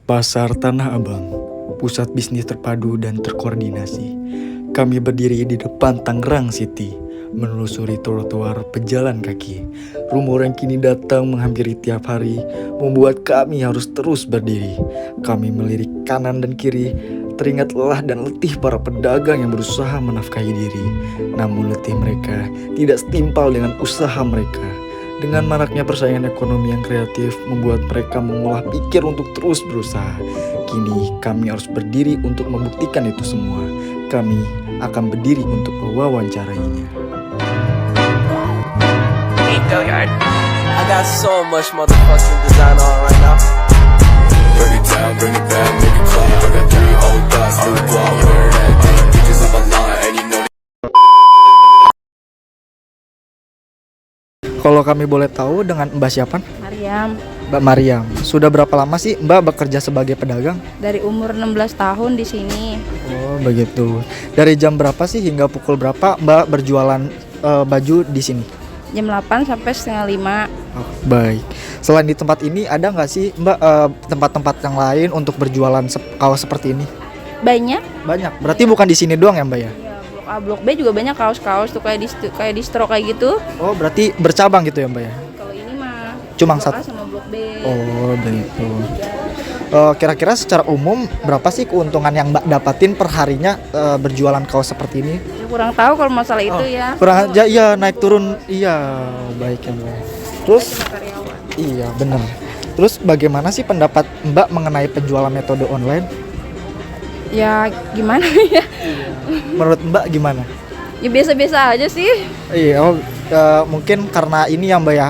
Pasar Tanah Abang, pusat bisnis terpadu dan terkoordinasi. Kami berdiri di depan Tangerang City, menelusuri trotoar pejalan kaki. Rumor yang kini datang menghampiri tiap hari, membuat kami harus terus berdiri. Kami melirik kanan dan kiri, teringat lelah dan letih para pedagang yang berusaha menafkahi diri. Namun letih mereka tidak setimpal dengan usaha mereka. Dengan maraknya persaingan ekonomi yang kreatif membuat mereka mengolah pikir untuk terus berusaha. Kini kami harus berdiri untuk membuktikan itu semua. Kami akan berdiri untuk mewawancarainya. I got so much motherfucking design on right now. Bring it down, bring it back, make it clap. I got 3 old thoughts, new block, where that thing. Bitches on my line, and you know. Kalau kami boleh tahu dengan Mbak siapa? Mariam, Mbak Mariam. Sudah berapa lama sih Mbak bekerja sebagai pedagang? dari umur 16 tahun di sini. Oh begitu. Dari jam berapa sih hingga pukul berapa Mbak berjualan baju di sini? Jam 8 sampai setengah 5. Oh, baik. Selain di tempat ini ada nggak sih Mbak tempat-tempat yang lain untuk berjualan kaos seperti ini? Banyak. Banyak. Berarti bukan di sini doang ya Mbak ya? Ya, blok A, blok B juga banyak kaos-kaos tuh kayak di stroke kayak gitu. Oh berarti bercabang gitu ya Mbak ya? Kalau ini mah Cuma blok satu. A sama blok B. Oh begitu. Kira-kira secara umum berapa sih keuntungan yang Mbak dapatin per harinya berjualan kaos seperti ini? Ya, kurang tahu kalau masalah itu ya. Kurang aja iya naik turun iya baik ya Mbak. Terus Karyawan. iya benar. Terus bagaimana sih pendapat Mbak mengenai penjualan metode online? Ya gimana ya? Menurut Mbak gimana? Ya biasa-biasa aja sih. Iya mungkin karena ini ya Mbak ya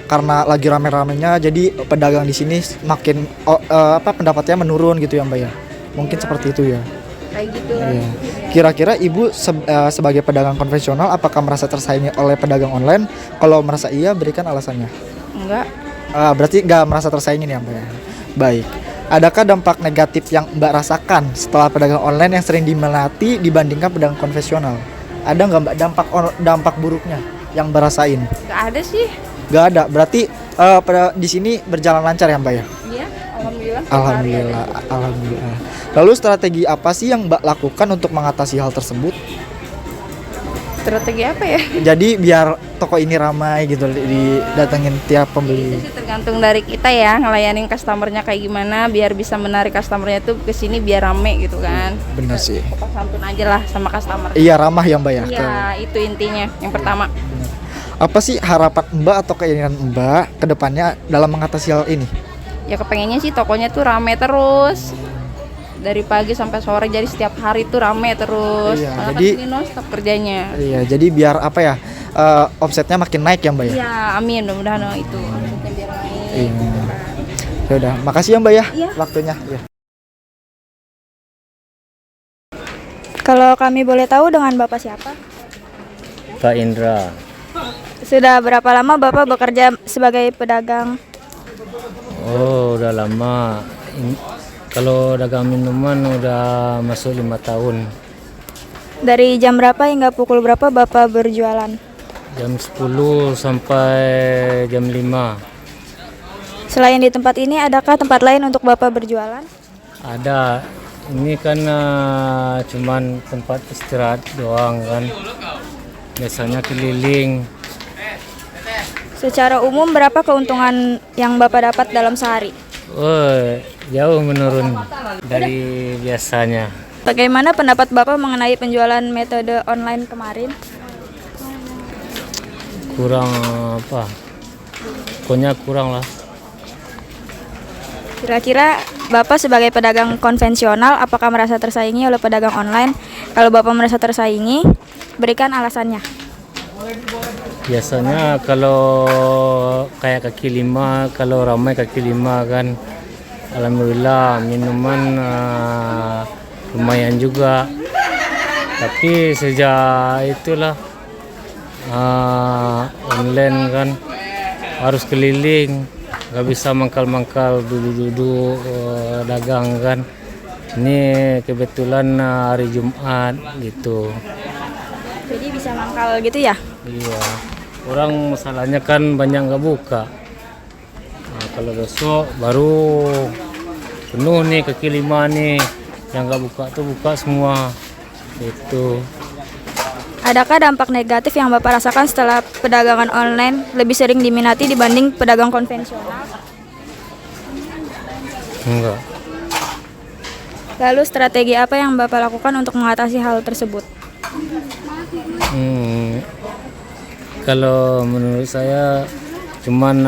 karena lagi rame-ramenya jadi pedagang di sini makin pendapatnya menurun gitu ya Mbak ya. Mungkin seperti itu ya. Kayak gitu. Iya. Kira-kira Ibu sebagai pedagang konvensional apakah merasa tersaingi oleh pedagang online? Kalau merasa iya berikan alasannya. Enggak. Berarti nggak merasa tersaingi nih ya Mbak ya. Baik. Adakah dampak negatif yang Mbak rasakan setelah pedagang online yang sering dimelati dibandingkan pedagang konvensional? Ada nggak Mbak dampak buruknya yang Mbak rasain? Enggak ada sih. Nggak ada. Berarti di sini berjalan lancar ya Mbak ya? Iya, alhamdulillah. setiap hari Alhamdulillah, ada. alhamdulillah. Lalu strategi apa sih yang Mbak lakukan untuk mengatasi hal tersebut? Strategi apa ya? Jadi biar toko ini ramai gitu didatengin tiap pembeli. Itu sih tergantung dari kita ya, ngelayanin customernya kayak gimana biar bisa menarik customernya tuh ke sini biar rame gitu kan. Benar sih. Sopan santun aja lah sama customer. Iya ramah ya Mbak ya. Iya, itu intinya yang pertama. Apa sih harapan Mbak atau keinginan Mbak ke depannya dalam mengatasi hal ini? Ya kepengennya sih tokonya tuh rame terus. Dari pagi sampai sore jadi setiap hari tuh rame terus. Iya, Karena jadi- kan ini non-stop kerjanya. Iya, jadi biar apa ya? Omsetnya makin naik ya Mbak ya. Iya, amin mudah-mudahan itu omsetnya biar naik. Iya. Ya udah, makasih ya Mbak ya Iya. waktunya. Ya. Kalau kami boleh tahu dengan Bapak siapa? Pak Indra, Sudah berapa lama Bapak bekerja sebagai pedagang? oh udah lama. Kalau dagang minuman udah masuk 5 tahun. Dari jam berapa hingga pukul berapa Bapak berjualan? Jam 10 sampai jam 5. Selain di tempat ini, adakah tempat lain untuk Bapak berjualan? Ada. Ini kan cuman tempat istirahat doang kan. Biasanya keliling. Secara umum, berapa keuntungan yang Bapak dapat dalam sehari? Oh, jauh menurun dari biasanya. Bagaimana pendapat Bapak mengenai penjualan metode online kemarin? Kurang apa? Pokoknya kurang lah. Kira-kira Bapak sebagai pedagang konvensional, apakah merasa tersaingi oleh pedagang online? Kalau Bapak merasa tersaingi, berikan alasannya. Biasanya kalau kayak kaki lima, kalau ramai kaki lima kan, alhamdulillah minuman lumayan juga. Tapi sejak itulah online kan harus keliling, nggak bisa mangkal-mangkal duduk-duduk dagang kan. Ini kebetulan hari Jumat gitu. Jadi bisa mangkal gitu ya? Iya. Orang masalahnya kan banyak nggak buka. Nah, kalau besok baru penuh nih kaki lima nih, yang nggak buka tuh buka semua itu. Adakah dampak negatif yang Bapak rasakan setelah perdagangan online lebih sering diminati dibanding pedagang konvensional? Enggak. Lalu strategi apa yang Bapak lakukan untuk mengatasi hal tersebut? Kalau menurut saya cuman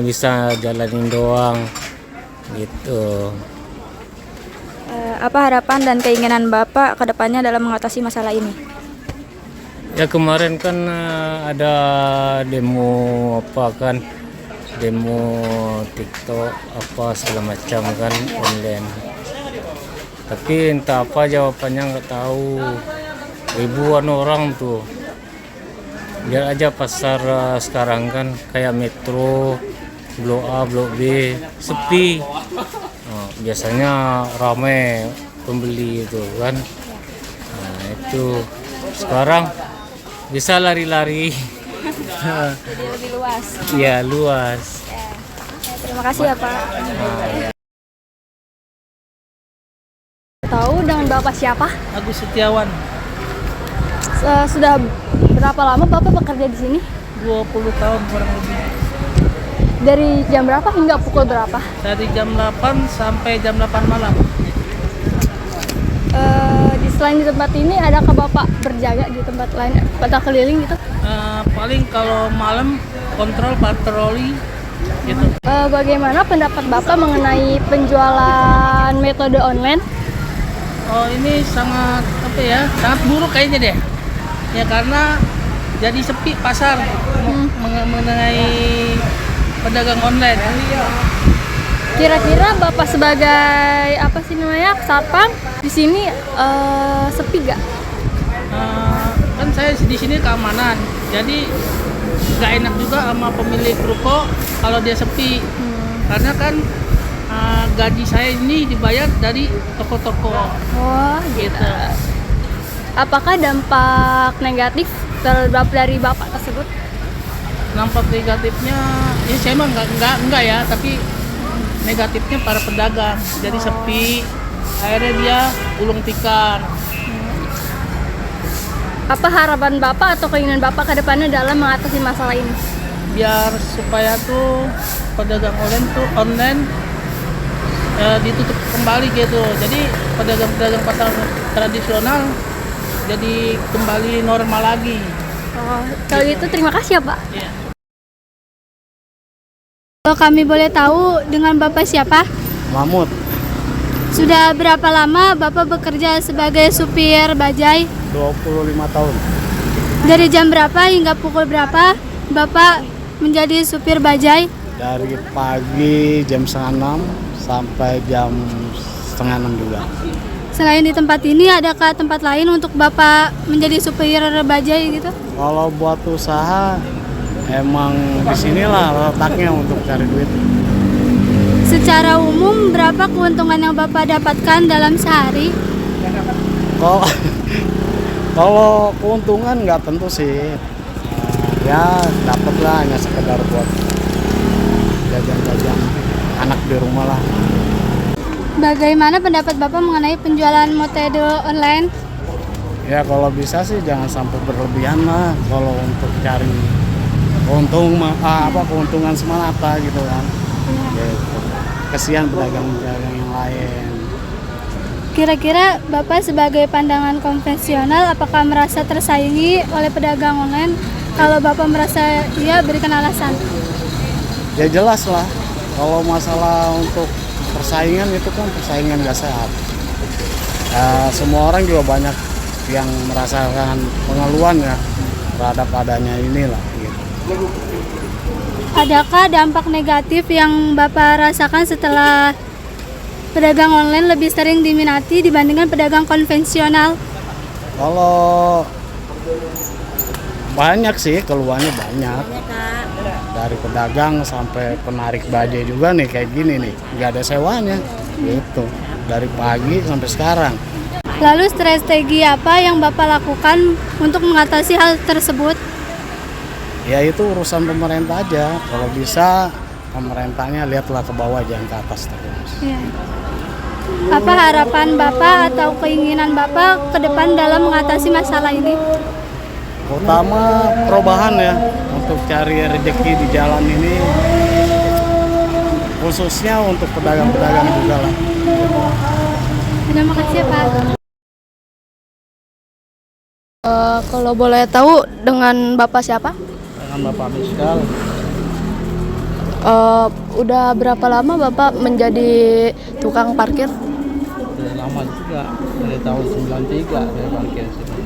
bisa jalanin doang gitu. Apa harapan dan keinginan Bapak ke depannya dalam mengatasi masalah ini? Ya kemarin kan ada demo apa kan, demo TikTok apa segala macam kan online. Tapi entah apa jawabannya nggak tahu. Ribuan orang tuh. Lihat aja pasar sekarang kan kayak Metro, Blok A, Blok B sepi. Biasanya ramai pembeli itu kan. Nah itu sekarang bisa lari-lari. Jadi lebih luas. Iya luas. Terima kasih ya Pak. Tahu dengan Bapak siapa? Agus Setiawan, Sudah berapa lama Bapak bekerja di sini? 20 tahun kurang lebih. Dari jam berapa hingga pukul berapa? Dari jam 8 sampai jam 8 malam. Selain di tempat ini, adakah Bapak berjaga di tempat lain, atau keliling gitu? Paling kalau malam kontrol patroli gitu. Bagaimana pendapat Bapak mengenai penjualan metode online? Oh ini sangat apa ya? Sangat buruk kayaknya deh. Ya karena jadi sepi pasar mengenai pedagang online. Kira-kira Bapak sebagai apa sih namanya satpam di sini sepi gak? Kan saya di sini keamanan, jadi nggak enak juga sama pemilik ruko kalau dia sepi. Karena kan gaji saya ini dibayar dari toko-toko. Oh gitu. Apakah dampak negatif terhadap dari Bapak tersebut? Dampak negatifnya, ya saya emang enggak ya, tapi negatifnya para pedagang jadi sepi, akhirnya dia ulung tikar. Apa harapan Bapak atau keinginan Bapak ke depannya dalam mengatasi masalah ini? Biar supaya tuh pedagang online ditutup kembali gitu. Jadi pedagang-pedagang pasar tradisional jadi kembali normal lagi. Oh, kalau gitu terima kasih ya Pak. Yeah. Kalau kami boleh tahu dengan Bapak siapa? Mahmud, Sudah berapa lama Bapak bekerja sebagai supir bajai? 25 tahun. Dari jam berapa hingga pukul berapa Bapak menjadi supir bajai? Dari pagi jam 5:30 sampai jam 5:30 juga. Selain di tempat ini, adakah tempat lain untuk Bapak menjadi supir bajai gitu? Kalau buat usaha, emang disinilah letaknya untuk cari duit. Secara umum, berapa keuntungan yang Bapak dapatkan dalam sehari? Kalau kalau keuntungan nggak tentu sih. Ya dapat lah, hanya sekedar buat jajan-jajan anak di rumah lah. Bagaimana pendapat Bapak mengenai penjualan metode online? Ya kalau bisa sih jangan sampai berlebihan lah. Kalau untuk cari keuntungan semata gitu kan. Gitu. Kesian pedagang-pedagang yang lain. Kira-kira Bapak sebagai pandangan konvensional, apakah merasa tersaingi oleh pedagang online? Kalau Bapak merasa iya, berikan alasan. Ya jelas lah. Kalau masalah untuk persaingan itu kan persaingan gak sehat. Semua orang juga banyak yang merasakan pengeluhan ya terhadap adanya inilah. Gitu. Adakah dampak negatif yang Bapak rasakan setelah pedagang online lebih sering diminati dibandingkan pedagang konvensional? Kalau banyak sih, keluhannya banyak. Dari pedagang sampai penarik bajai juga nih kayak gini nih, nggak ada sewanya gitu. Dari pagi sampai sekarang. Lalu strategi apa yang Bapak lakukan untuk mengatasi hal tersebut? Ya itu urusan pemerintah aja. Kalau bisa pemerintahnya lihatlah ke bawah, jangan ke atas terus. Ya. Apa harapan Bapak atau keinginan Bapak ke depan dalam mengatasi masalah ini? Utama perubahan ya, untuk cari rezeki di jalan ini, khususnya untuk pedagang-pedagang juga lah. Terima kasih Pak. Kalau boleh tahu dengan Bapak siapa? Dengan Bapak Miskal, Udah berapa lama Bapak menjadi tukang parkir? udah lama juga, dari tahun 93 saya parkir sini.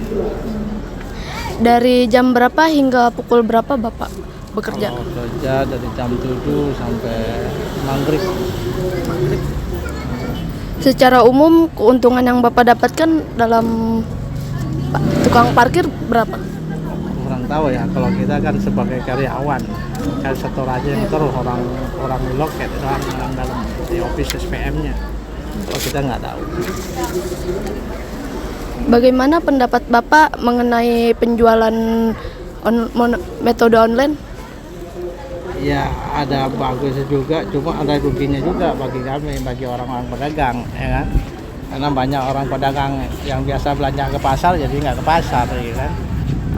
Dari jam berapa hingga pukul berapa Bapak bekerja? Kalau kerja dari jam 7 sampai maghrib. Secara umum keuntungan yang Bapak dapatkan dalam tukang parkir berapa? Kurang tahu ya, kalau kita kan sebagai karyawan, kan setor aja yang terus orang di loket, orang dalam di office SPM-nya. Kalau kita nggak tahu. Bagaimana pendapat Bapak mengenai penjualan metode online? Ya ada bagusnya juga, cuma ada ruginya juga bagi kami, bagi orang-orang pedagang, ya kan? Karena banyak orang pedagang yang biasa belanja ke pasar jadi nggak ke pasar, ya kan?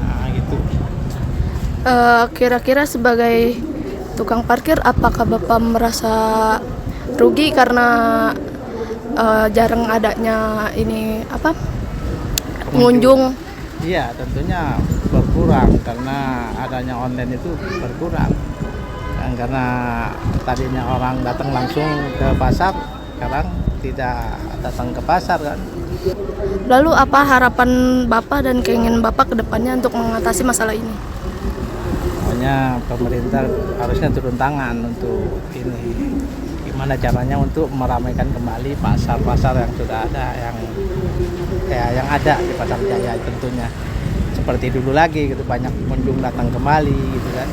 Nah, gitu. Kira-kira sebagai tukang parkir, apakah Bapak merasa rugi karena jarang adanya ini pengunjung? Iya, tentunya berkurang karena adanya online itu berkurang. Dan karena tadinya orang datang langsung ke pasar, sekarang tidak datang ke pasar kan. Lalu apa harapan Bapak dan keinginan Bapak ke depannya untuk mengatasi masalah ini? Pokoknya pemerintah harusnya turun tangan untuk ini. Gimana caranya untuk meramaikan kembali pasar-pasar yang sudah ada, yang ada di Pasar Jaya tentunya. Seperti dulu lagi gitu, banyak pengunjung datang kembali gitu kan.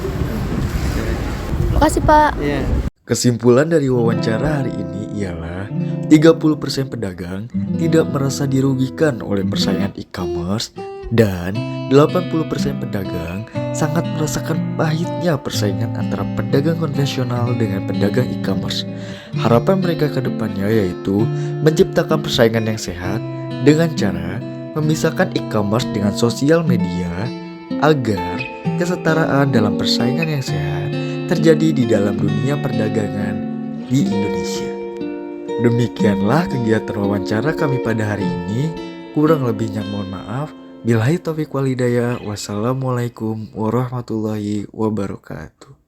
Terima kasih Pak. Yeah. Kesimpulan dari wawancara hari ini ialah 30% pedagang tidak merasa dirugikan oleh persaingan e-commerce dan 80% pedagang sangat merasakan pahitnya persaingan antara pedagang konvensional dengan pedagang e-commerce. Harapan mereka ke depannya yaitu menciptakan persaingan yang sehat dengan cara memisahkan e-commerce dengan sosial media agar kesetaraan dalam persaingan yang sehat terjadi di dalam dunia perdagangan di Indonesia. Demikianlah kegiatan wawancara kami pada hari ini. Kurang lebihnya mohon maaf. Billahi taufiq wal hidayah. Wassalamualaikum warahmatullahi wabarakatuh.